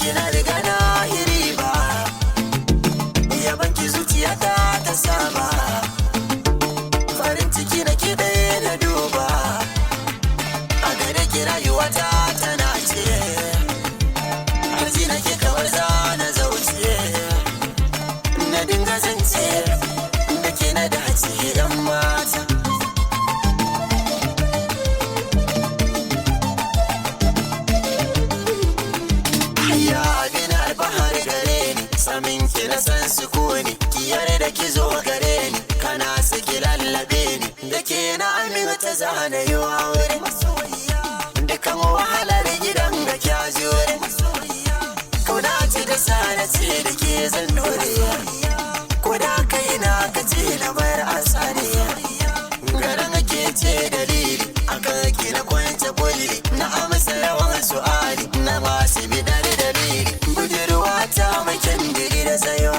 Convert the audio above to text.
kina riga na riba, yabanki zuciya ta saba, farin ciki na ki ɗaya na duba, a gare ki rayuwata tana ce, arzi na ke kawar za na zauce, na dinga zance da ke na dace yan mata. Ya abin alfahari gare ni, samin ki na san sukuni, ki yarda ki zo gare ni, kana saki lallabe ni, da ke na aminta zana yi wa wuri, dukan wahalar gidan ga kya jure, kauna ce da sana ce da ke zan dore, ko da kai na ka ce na bayar asariya, garin ake ce dalili, akan ki na kwance kulli, na amsa yawan su'ali, na masu bidar dalili, budurwa ta mai kyan diri da tsayo.